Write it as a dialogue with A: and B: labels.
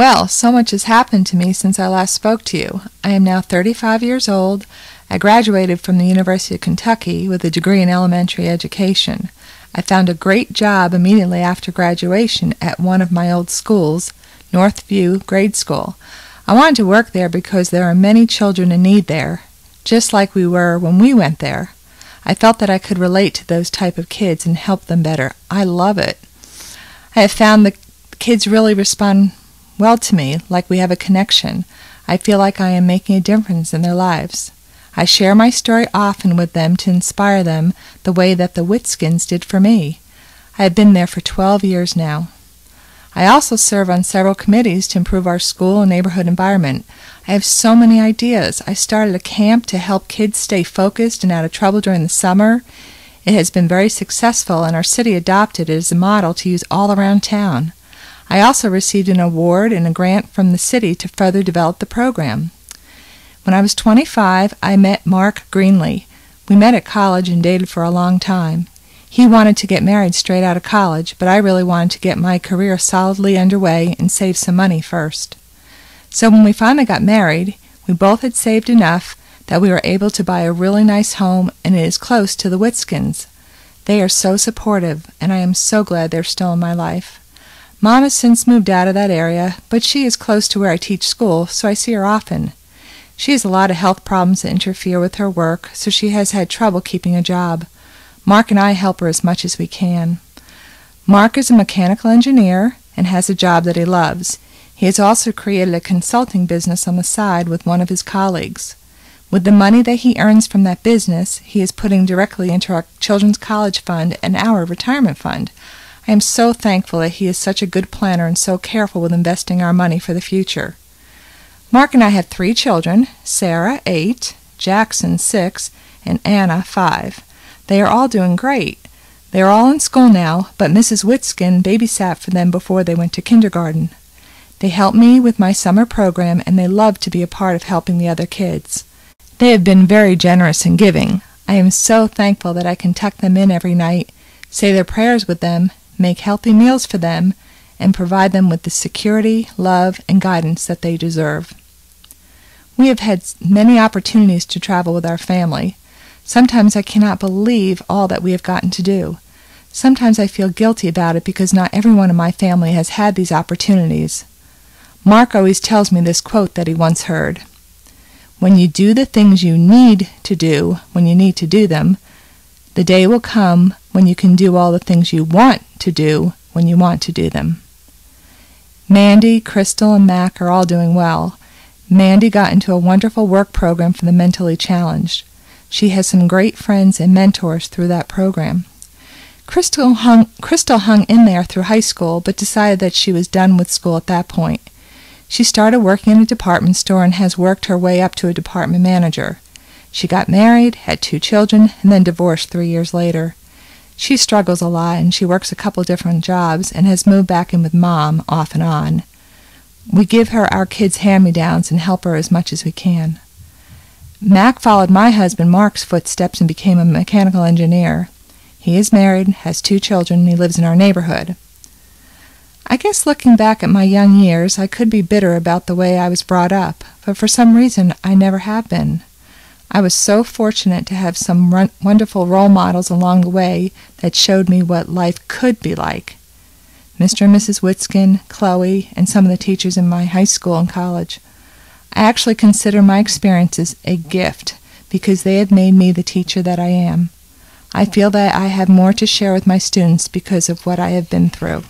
A: Well, so much has happened to me since I last spoke to you. I am now 35 years old. I graduated from the University of Kentucky with a degree in elementary education. I found a great job immediately after graduation at one of my old schools, Northview Grade School. I wanted to work there because there are many children in need there, just like we were when we went there. I felt that I could relate to those type of kids and help them better. I love it. I have found the kids really respond well to me, like we have a connection. I feel like I am making a difference in their lives. I share my story often with them to inspire them the way that the Witskins did for me. I have been there for 12 years now. I also serve on several committees to improve our school and neighborhood environment. I have so many ideas. I started a camp to help kids stay focused and out of trouble during the summer. It has been very successful, and our city adopted it as a model to use all around town. I also received an award and a grant from the city to further develop the program. When I was 25, I met Mark Greenlee. We met at college and dated for a long time. He wanted to get married straight out of college, but I really wanted to get my career solidly underway and save some money first. So when we finally got married, we both had saved enough that we were able to buy a really nice home, and it is close to the Witskins. They are so supportive, and I am so glad they're still in my life. Mom has since moved out of that area, but she is close to where I teach school, so I see her often. She has a lot of health problems that interfere with her work, so she has had trouble keeping a job. Mark and I help her as much as we can. Mark is a mechanical engineer and has a job that he loves. He has also created a consulting business on the side with one of his colleagues. With the money that he earns from that business, he is putting directly into our children's college fund and our retirement fund. I am so thankful that he is such a good planner and so careful with investing our money for the future. Mark and I have 3 children, Sarah, 8, Jackson, 6, and Anna, 5. They are all doing great. They are all in school now, but Mrs. Witskin babysat for them before they went to kindergarten. They help me with my summer program, and they love to be a part of helping the other kids. They have been very generous and giving. I am so thankful that I can tuck them in every night, say their prayers with them, make healthy meals for them, and provide them with the security, love, and guidance that they deserve. We have had many opportunities to travel with our family. Sometimes I cannot believe all that we have gotten to do. Sometimes I feel guilty about it because not everyone in my family has had these opportunities. Mark always tells me this quote that he once heard. When you do the things you need to do when you need to do them, the day will come when you can do all the things you want to do when you want to do them. Mandy, Crystal, and Mac are all doing well. Mandy got into a wonderful work program for the mentally challenged. She has some great friends and mentors through that program. Crystal hung in there through high school, but decided that she was done with school at that point. She started working in a department store and has worked her way up to a department manager. She got married, had 2 children, and then divorced 3 years later. She struggles a lot, and she works a couple different jobs and has moved back in with Mom off and on. We give her our kids' hand-me-downs and help her as much as we can. Mac followed my husband Mark's footsteps and became a mechanical engineer. He is married, has 2 children, and he lives in our neighborhood. I guess looking back at my young years, I could be bitter about the way I was brought up, but for some reason I never have been. I was so fortunate to have some wonderful role models along the way that showed me what life could be like. Mr. and Mrs. Witskin, Chloe, and some of the teachers in my high school and college. I actually consider my experiences a gift because they have made me the teacher that I am. I feel that I have more to share with my students because of what I have been through.